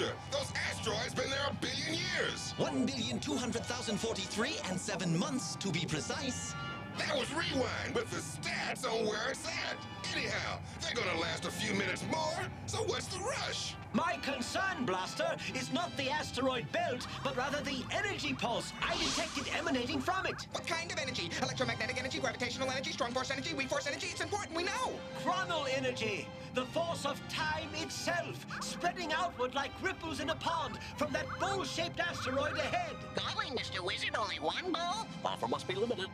Perceptor! Those asteroids been there 1 billion years! 1,200,043 and 7 months, to be precise. That was Rewind with the stats on where it's at. Anyhow, they're gonna last a few minutes more, so what's the rush? My concern, Blaster, is not the asteroid belt, but rather the energy pulse I detected emanating from it. What kind of energy? Electromagnetic energy, gravitational energy, strong force energy, weak force energy? It's important, we know! Chronal energy, the force of time itself, spreading outward like ripples in a pond from that bowl-shaped asteroid ahead. Golly, Mr. Wizard, only one bowl? Offer must be limited.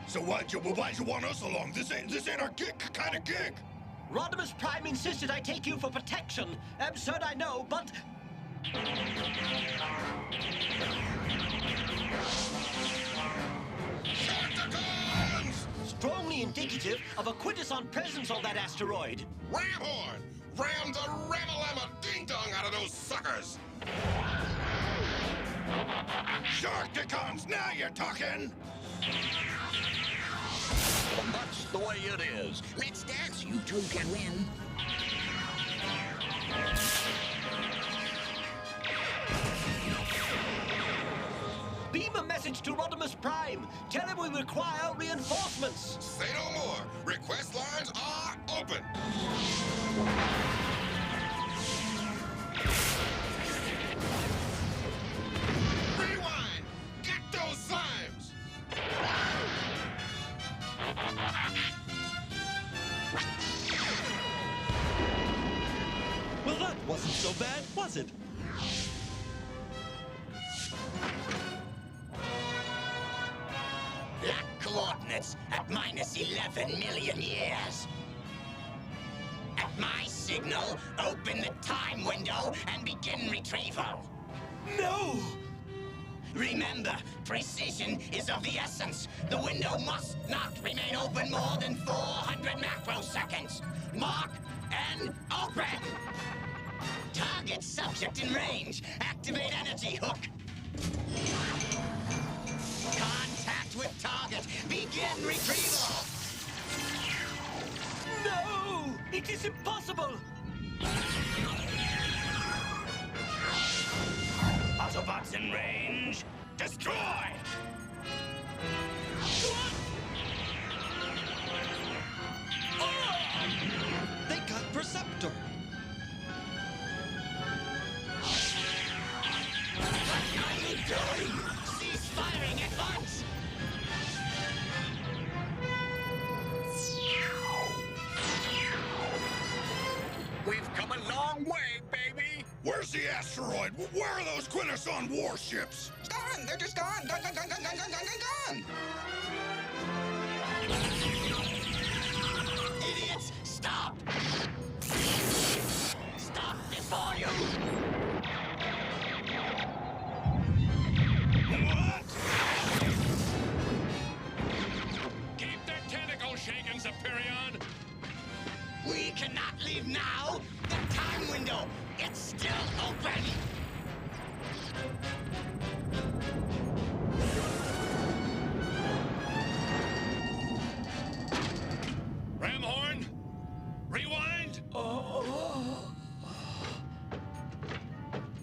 So why'd you want us along? This ain't our kind of gig. Rodimus Prime insisted I take you for protection. Absurd, I know, but... Shotguns! strongly indicative of a quintesson presence on that asteroid. Ramhorn! Ram the Ramalama ding-dong out of those suckers! Sharkticons, now you're talking! Well, that's the way it is. Let's dance, you two can win. Beam a message to Rodimus Prime. Tell him we require reinforcements. Say no more. Request lines are open. Rewind! Get those slimes! Well, that wasn't so bad, was it? Lock coordinates at minus 11 million years. At my signal, open the time window and begin retrieval. No! Remember, precision is of the essence. The window must not remain open more than 400 macroseconds. Mark and open! Target subject in range. Activate energy hook. Contact with target. Begin retrieval. No! It is impossible! Autobots in range. Destroy! They got Perceptor. What are you doing? Cease firing at once! We've come a long way, baby! Where's the asteroid? Where are those quintesson warships? Gone! They're just gone! Gone, gone, gone, gone, gone, gone, gone, gone! Idiots, stop! Stop before you! What? Keep their tentacles shaking, Superion! We cannot leave now! The time window, it's still open! Ramhorn! Rewind!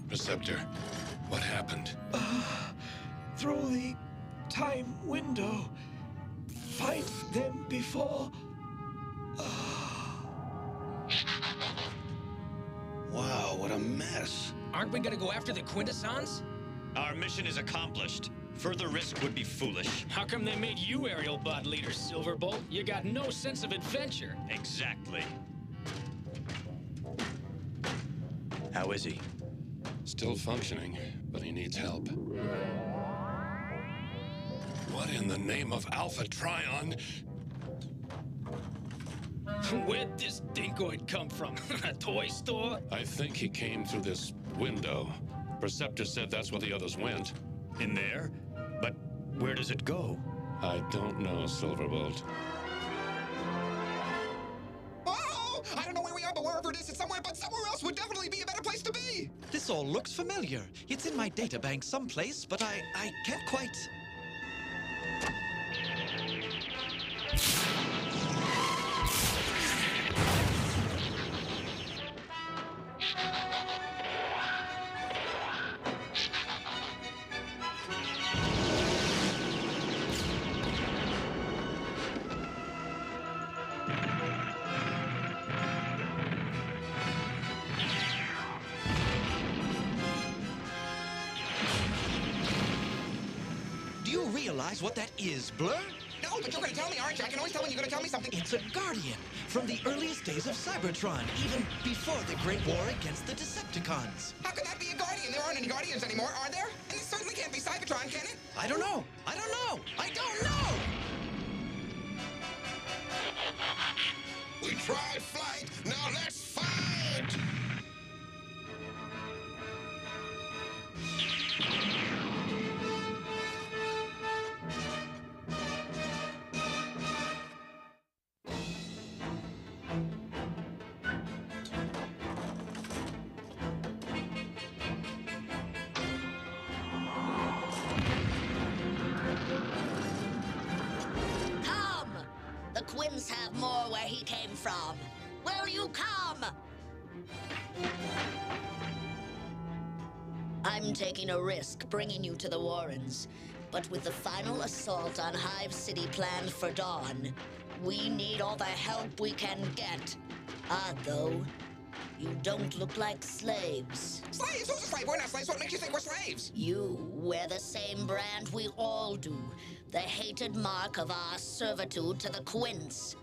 Perceptor, what happened? Through the time window. Fight them before... Wow, what a mess. Aren't we gonna go after the quintessons? Our mission is accomplished. Further risk would be foolish. How come they made you aerial bot leader, Silverbolt? You got no sense of adventure. Exactly. How is he? Still functioning, but he needs help. What in the name of Alpha Trion? Where'd this dinkoid come from? A toy store? I think he came through this window. Perceptor said that's where the others went. In there? But where does it go? I don't know, Silverbolt. Oh! I don't know where we are, but wherever it is, it's somewhere, but somewhere else would definitely be a better place to be! This all looks familiar. It's in my databank someplace, but I can't quite... realize what that is, Blur? No, but you're gonna tell me, aren't you? I can always tell when you're gonna tell me something. It's a Guardian from the earliest days of Cybertron, even before the Great War against the Decepticons. How could that be a Guardian? There aren't any Guardians anymore, are there? And it certainly can't be Cybertron, can it? I don't know. I don't know. I don't know! We tried flight, now let's fight! Come! The Quins have more where he came from. Will you come? I'm taking a risk bringing you to the Warrens. But with the final assault on Hive City planned for dawn, we need all the help we can get. Odd, though. You don't look like slaves. Slaves? Who's a slave? We're not slaves. What makes you think we're slaves? You wear the same brand we all do. The hated mark of our servitude to the Quins.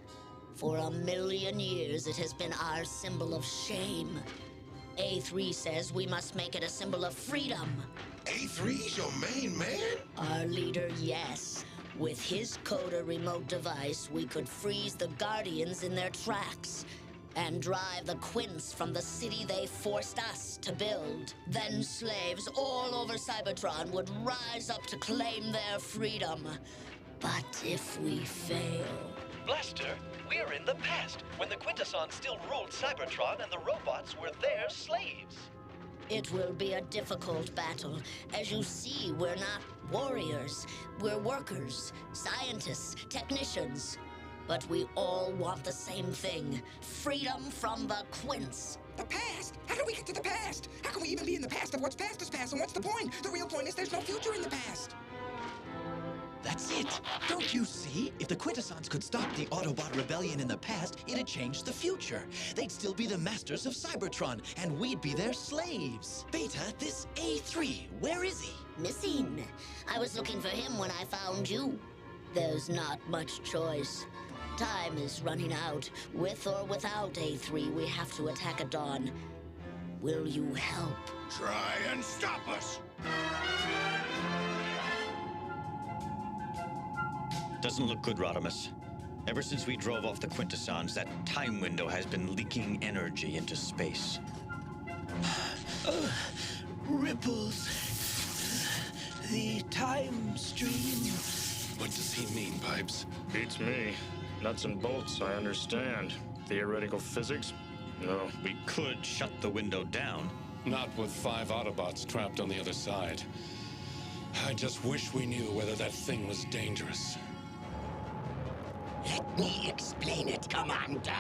For 1,000,000 years, it has been our symbol of shame. A3 says we must make it a symbol of freedom. A3's your main man? Our leader, yes. With his coder remote device, we could freeze the Guardians in their tracks and drive the Quins from the city they forced us to build. Then slaves all over Cybertron would rise up to claim their freedom. But if we fail... Blaster, we're in the past, when the Quintessons still ruled Cybertron and the robots were their slaves. It will be a difficult battle. As you see, we're not warriors. We're workers, scientists, technicians. But we all want the same thing. Freedom from the Quins. The past? How do we get to the past? How can we even be in the past if what's past is past? And what's the point? The real point is there's no future in the past. That's it. Don't you see? If the Quintessons could stop the Autobot rebellion in the past, it'd change the future. They'd still be the masters of Cybertron, and we'd be their slaves. Beta, this A3, where is he? Missing. I was looking for him when I found you. There's not much choice. Time is running out. With or without A3, we have to attack at dawn. Will you help? Try and stop us! Doesn't look good, Rodimus. Ever since we drove off the Quintessons, that time window has been leaking energy into space. Ripples. The time stream. What does he mean, Pipes? Beats me. Nuts and bolts, I understand. Theoretical physics? No. We could shut the window down. Not with 5 Autobots trapped on the other side. I just wish we knew whether that thing was dangerous. Let me explain it, Commander.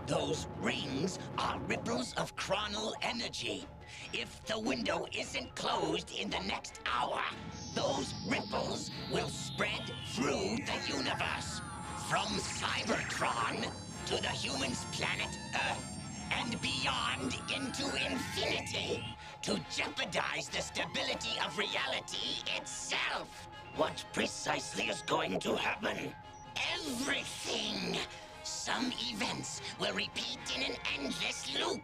Those rings are ripples of chronal energy. If the window isn't closed in the next hour, those ripples will spread through the universe. From Cybertron to the humans' planet Earth and beyond into infinity to jeopardize the stability of reality itself. What precisely is going to happen? Everything! Some events will repeat in an endless loop.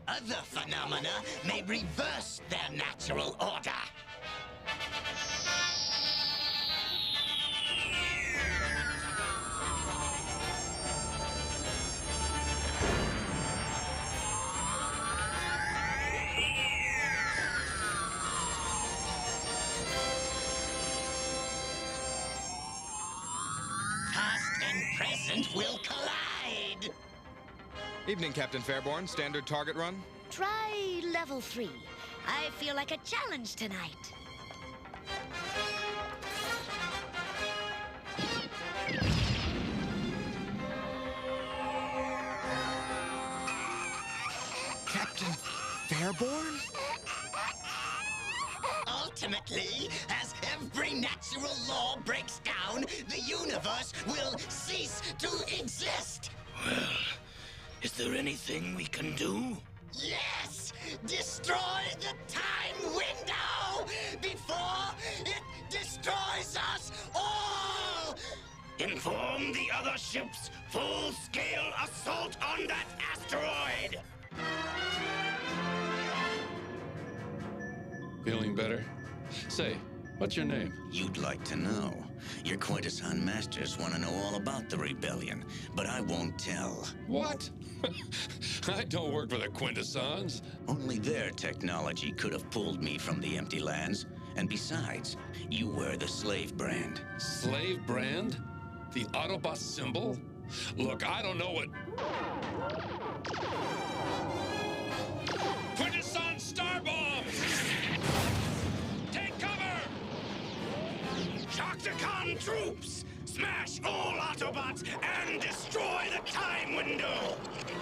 Other phenomena may reverse their natural order. Past and present will collide. Evening, Captain Fairborn. Standard target run? Try level 3. I feel like a challenge tonight. Captain Fairborn? Ultimately, as every natural law breaks down, the universe will cease to exist. Well, is there anything we can do? Yes! Destroy the time window before it destroys us all! Inform the other ships. Full-scale assault on that asteroid! Feeling better? Say, what's your name? You'd like to know. Your Quintesson masters want to know all about the rebellion, but I won't tell. What? I don't work for the Quintessons. Only their technology could have pulled me from the empty lands. And besides, you wear the slave brand. Slave brand? The Autobot symbol? Look, I don't know what... Quintesson star bombs! Take cover! Shockticon troops! Smash all Autobots and destroy the time window!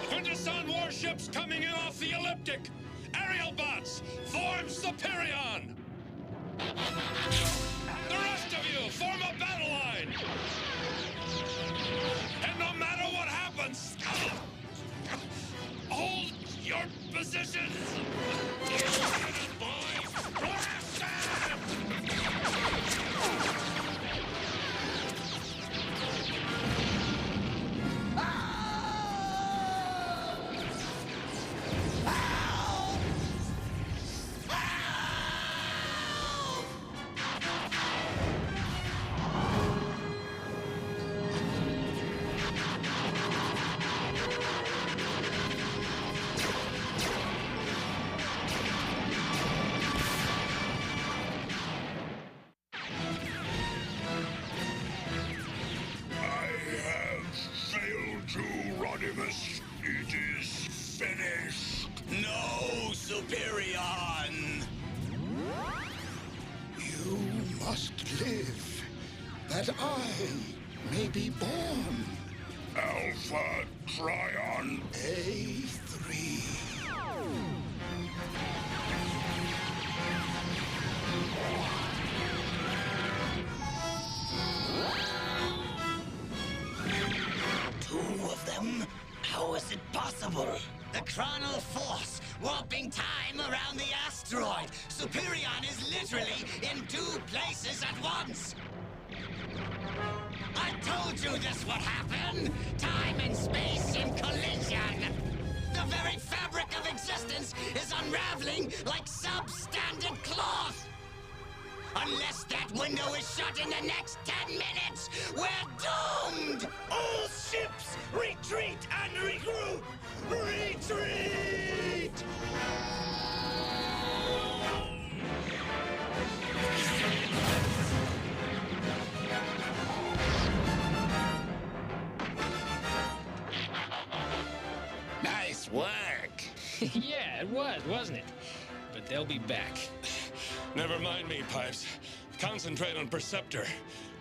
Quintesson warships coming in off the elliptic! Aerial bots, form Superion! The rest of you, form a battle line! And no matter what happens, hold your positions! Boys, blast them! It is finished. No, Superion! You must live, that I may be born. Alpha Trion A3. Two of them? How is it possible? The chronal force, warping time around the asteroid. Superion is literally in two places at once. I told you this would happen. Time and space in collision. The very fabric of existence is unraveling like substandard cloth. Unless that window is shut in the next 10 minutes, we're doomed! All ships, retreat and regroup! Retreat! Nice work. Yeah, it was, wasn't it? But they'll be back. Never mind me, Pipes. Concentrate on Perceptor.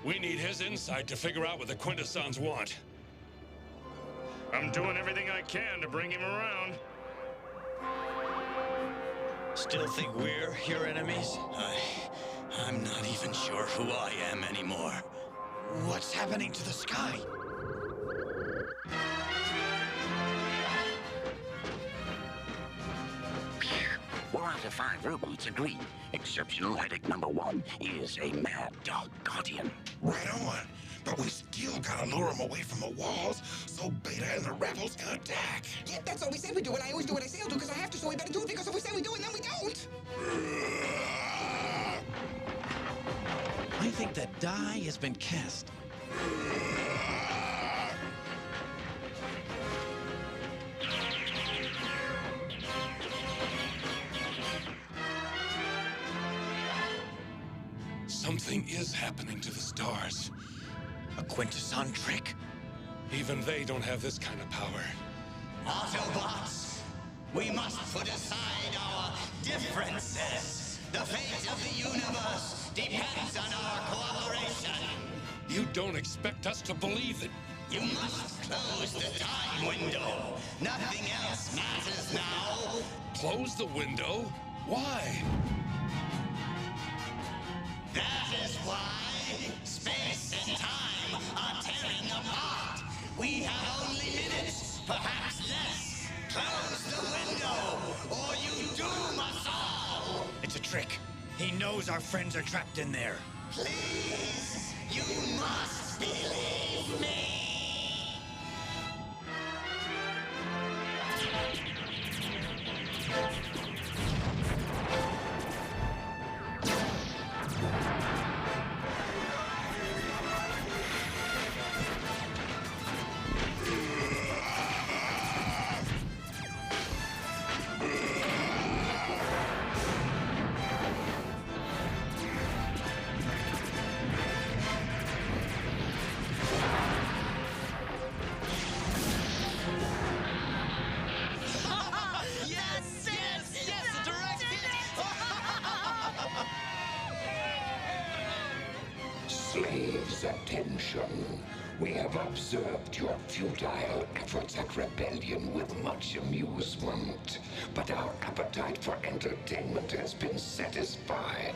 We need his insight to figure out what the Quintessons want. I'm doing everything I can to bring him around. Still think we're your enemies? I'm not even sure who I am anymore. What's happening to the sky? 4 out of 5 robots agree. Exceptional headache number 1 is a mad dog guardian. Right on. But we still gotta lure them away from the walls so Beta and the rebels can attack. Yeah, that's all we said we do, and I always do what I say I'll do because I have to, so we better do it because if we say we do it, then we don't. I think that die has been cast. Something is happening to the stars. A Quintesson trick? Even they don't have this kind of power. Autobots, we must put aside our differences. The fate of the universe depends on our cooperation. You don't expect us to believe that... You must close the time window. Nothing else matters now. Close the window? Why? That is it's a trick. He knows our friends are trapped in there. Please, you must believe me. Slaves, attention. We have observed your futile efforts at rebellion with much amusement, but our appetite for entertainment has been satisfied.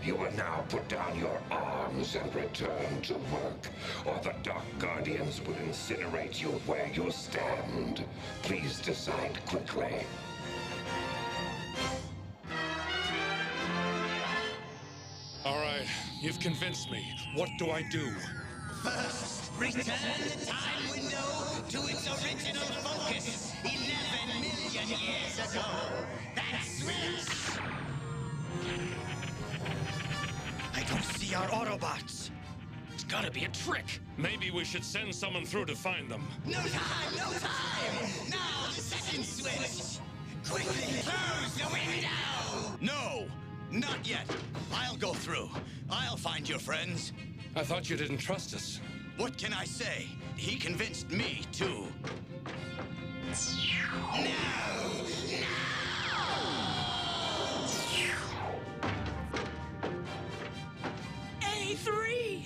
You will now put down your arms and return to work, or the Dark Guardians will incinerate you where you stand. Please decide quickly. All right, you've convinced me. What do I do? First, return the time window to its original focus 11 million years ago. That's right. I don't see our Autobots. It's gotta be a trick. Maybe we should send someone through to find them. No time, no time! Now the second switch! Quickly close the window! No! Not yet. I'll go through. I'll find your friends. I thought you didn't trust us. What can I say? He convinced me, too. No! A3!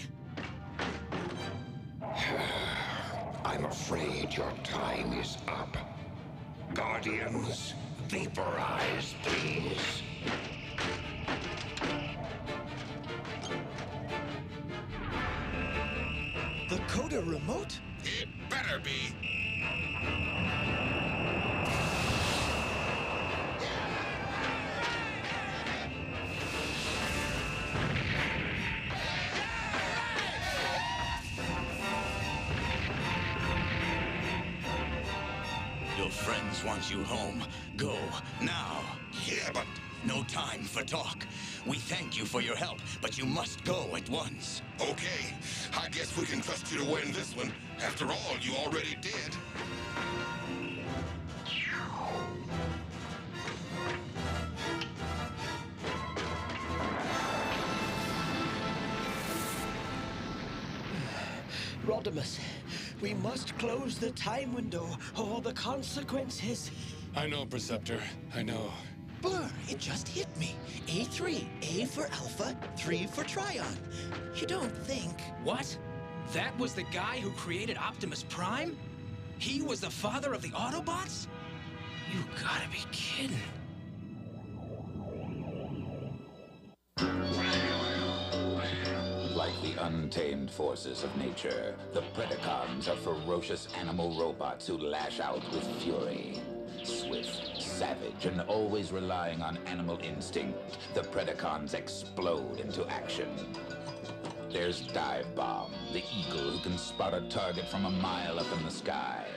I'm afraid your time is up. Guardians, vaporize, please. The Coda remote? It better be. Your friends want you home. Go, now. Yeah, but... No time for talk. We thank you for your help, but you must go at once. Okay, I guess we can trust you to win this one. After all, you already did. Rodimus, we must close the time window, or the consequences. I know, Preceptor. I know. Blur, it just hit me. A3, A for Alpha, 3 for Trion. You don't think... What? That was the guy who created Optimus Prime? He was the father of the Autobots? You gotta be kidding. Like the untamed forces of nature, the Predacons are ferocious animal robots who lash out with fury. Swift, savage, and always relying on animal instinct, the Predacons explode into action. There's Dive Bomb, the eagle who can spot a target from a mile up in the sky.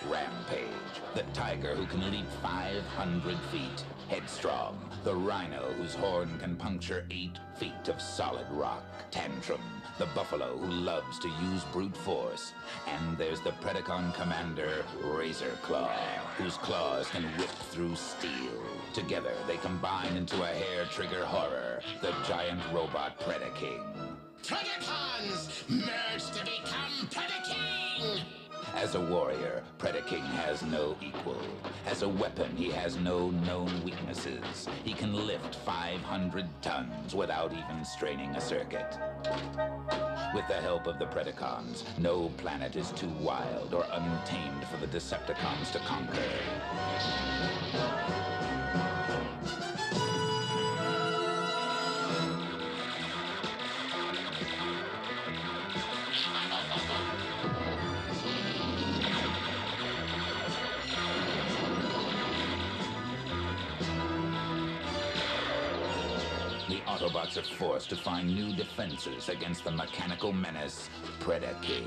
Rampage, the tiger who can leap 500 feet. Headstrong, the rhino whose horn can puncture 8 feet of solid rock. Tantrum, the buffalo who loves to use brute force. And there's the Predacon commander, Razor Claw, whose claws can rip through steel. Together, they combine into a hair-trigger horror, the giant robot Predaking. Predacons, merge to become Predaking! As a warrior, Predaking has no equal. As a weapon, he has no known weaknesses. He can lift 500 tons without even straining a circuit. With the help of the Predacons, no planet is too wild or untamed for the Decepticons to conquer. the Autobots are forced to find new defenses against the mechanical menace, Predaking.